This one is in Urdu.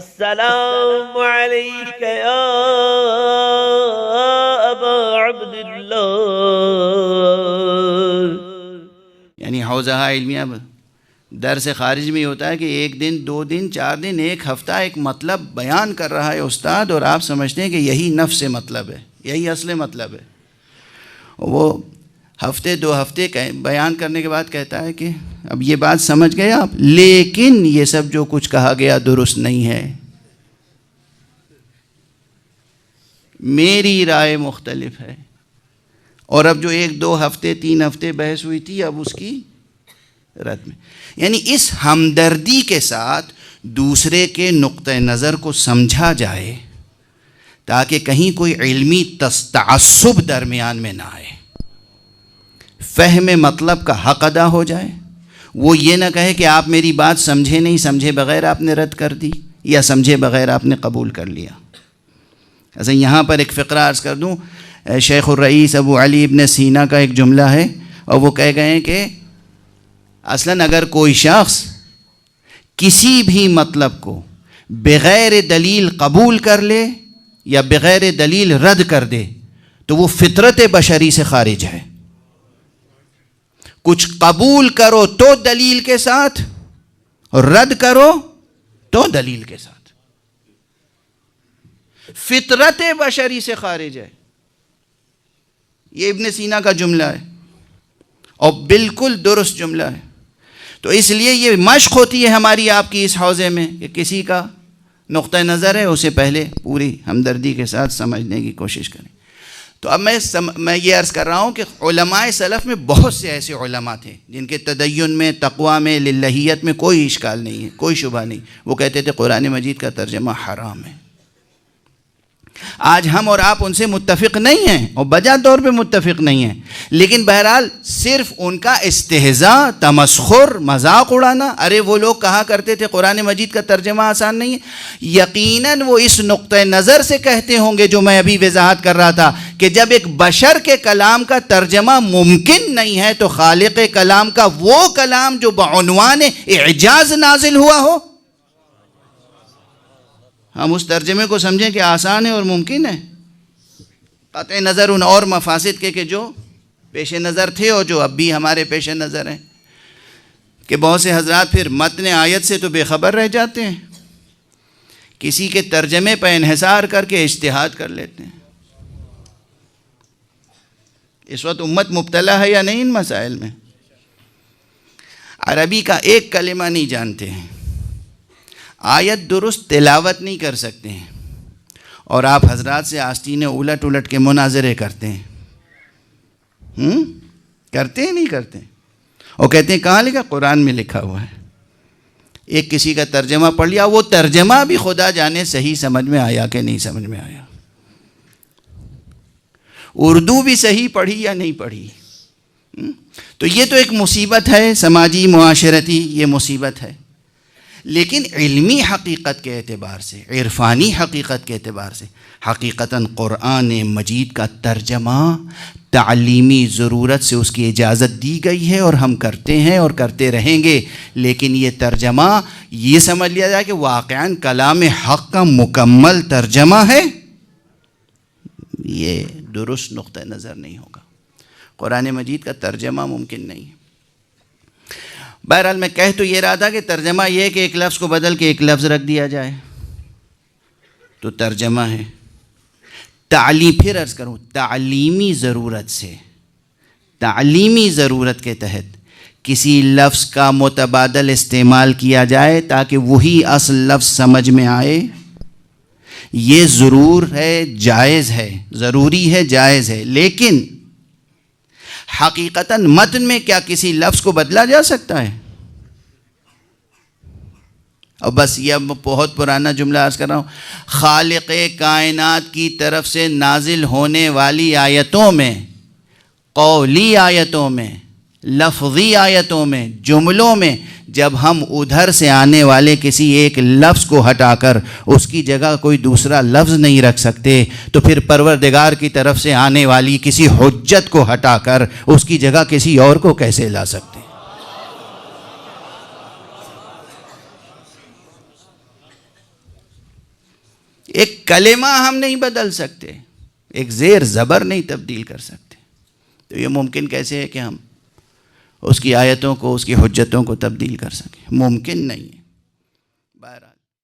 السلام علیک یا ابا عبداللہ. یعنی حوزہ علمیہ درس خارج میں ہوتا ہے کہ ایک دن 2 دن 4 دن 1 ہفتہ ایک مطلب بیان کر رہا ہے استاد، اور آپ سمجھتے ہیں کہ یہی نفس مطلب ہے، یہی اصل مطلب ہے. وہ ہفتے 2 ہفتے بیان کرنے کے بعد کہتا ہے کہ اب یہ بات سمجھ گئے آپ، لیکن یہ سب جو کچھ کہا گیا درست نہیں ہے، میری رائے مختلف ہے. اور اب جو 1 2 ہفتے 3 ہفتے بحث ہوئی تھی، اب اس کی رد میں. یعنی اس ہمدردی کے ساتھ دوسرے کے نقطہ نظر کو سمجھا جائے تاکہ کہیں کوئی علمی تعصب درمیان میں نہ آئے، فہم مطلب کا حق ادا ہو جائے. وہ یہ نہ کہے کہ آپ میری بات سمجھے نہیں، سمجھے بغیر آپ نے رد کر دی یا سمجھے بغیر آپ نے قبول کر لیا. ایسا یہاں پر ایک فقرہ عرض کر دوں، شیخ الرئیس ابو علی ابن سینا کا ایک جملہ ہے، اور وہ کہہ گئے ہیں کہ اصلاً اگر کوئی شخص کسی بھی مطلب کو بغیر دلیل قبول کر لے یا بغیر دلیل رد کر دے تو وہ فطرت بشری سے خارج ہے. کچھ قبول کرو تو دلیل کے ساتھ، اور رد کرو تو دلیل کے ساتھ. فطرت بشری سے خارج ہے. یہ ابن سینا کا جملہ ہے اور بالکل درست جملہ ہے. تو اس لیے یہ مشق ہوتی ہے ہماری آپ کی اس حوزے میں کہ کسی کا نقطہ نظر ہے اسے پہلے پوری ہمدردی کے ساتھ سمجھنے کی کوشش کریں. تو اب میں یہ عرض کر رہا ہوں کہ علماء سلف میں بہت سے ایسے علماء تھے جن کے تدین میں، تقویٰ میں، للہیت میں کوئی اشکال نہیں ہے، کوئی شبہ نہیں. وہ کہتے تھے قرآن مجید کا ترجمہ حرام ہے. آج ہم اور آپ ان سے متفق نہیں ہیں اور بجا طور پہ متفق نہیں ہیں، لیکن بہرحال صرف ان کا استہزاء، تمسخر، مذاق اڑانا. ارے وہ لوگ کہا کرتے تھے قرآن مجید کا ترجمہ آسان نہیں ہے. یقیناً وہ اس نقطہ نظر سے کہتے ہوں گے جو میں ابھی وضاحت کر رہا تھا کہ جب ایک بشر کے کلام کا ترجمہ ممکن نہیں ہے تو خالق کلام کا وہ کلام جو بعنوان اعجاز نازل ہوا ہو، ہم اس ترجمے کو سمجھیں کہ آسان ہے اور ممکن ہے، قطع نظر ان اور مفاسد کے جو پیش نظر تھے اور جو اب بھی ہمارے پیش نظر ہیں. کہ بہت سے حضرات پھر متن آیت سے تو بے خبر رہ جاتے ہیں، کسی کے ترجمے پہ انحصار کر کے اجتہاد کر لیتے ہیں. اس وقت امت مبتلا ہے یا نہیں ان مسائل میں؟ عربی کا ایک کلمہ نہیں جانتے ہیں، آیت درست تلاوت نہیں کر سکتے ہیں، اور آپ حضرات سے آستینیں الٹ الٹ کے مناظرے کرتے ہیں. کرتے ہیں نہیں کرتے ہیں؟ اور کہتے ہیں کہاں لکھا؟ قرآن میں لکھا ہوا ہے. ایک کسی کا ترجمہ پڑھ لیا، وہ ترجمہ بھی خدا جانے صحیح سمجھ میں آیا کہ نہیں سمجھ میں آیا. اردو بھی صحیح پڑھی یا نہیں پڑھی. تو یہ تو ایک مصیبت ہے، سماجی معاشرتی یہ مصیبت ہے. لیکن علمی حقیقت کے اعتبار سے، عرفانی حقیقت کے اعتبار سے، حقیقتاً قرآن مجید کا ترجمہ تعلیمی ضرورت سے اس کی اجازت دی گئی ہے، اور ہم کرتے ہیں اور کرتے رہیں گے. لیکن یہ ترجمہ یہ سمجھ لیا جائے کہ واقعاً کلام حق کا مکمل ترجمہ ہے، یہ درست نقطہ نظر نہیں ہوگا. قرآن مجید کا ترجمہ ممکن نہیں ہے. بہرحال میں کہہ تو یہ رہا تھا کہ ترجمہ یہ ہے کہ ایک لفظ کو بدل کے ایک لفظ رکھ دیا جائے تو ترجمہ ہے. پھر عرض کروں، تعلیمی ضرورت سے، تعلیمی ضرورت کے تحت کسی لفظ کا متبادل استعمال کیا جائے تاکہ وہی اصل لفظ سمجھ میں آئے، یہ ضرور ہے، جائز ہے، ضروری ہے، جائز ہے. لیکن حقیقتاً متن میں کیا کسی لفظ کو بدلا جا سکتا ہے؟ اور بس یہ بہت پرانا جملہ عرض کر رہا ہوں، خالق کائنات کی طرف سے نازل ہونے والی آیتوں میں، قولی آیتوں میں، لفظی آیتوں میں، جملوں میں جب ہم ادھر سے آنے والے کسی ایک لفظ کو ہٹا کر اس کی جگہ کوئی دوسرا لفظ نہیں رکھ سکتے تو پھر پروردگار کی طرف سے آنے والی کسی حجت کو ہٹا کر اس کی جگہ کسی اور کو کیسے لا سکتے؟ ایک کلمہ ہم نہیں بدل سکتے، ایک زیر زبر نہیں تبدیل کر سکتے، تو یہ ممکن کیسے ہے کہ ہم اس کی آیتوں کو، اس کی حجتوں کو تبدیل کر سکیں؟ ممکن نہیں ہے۔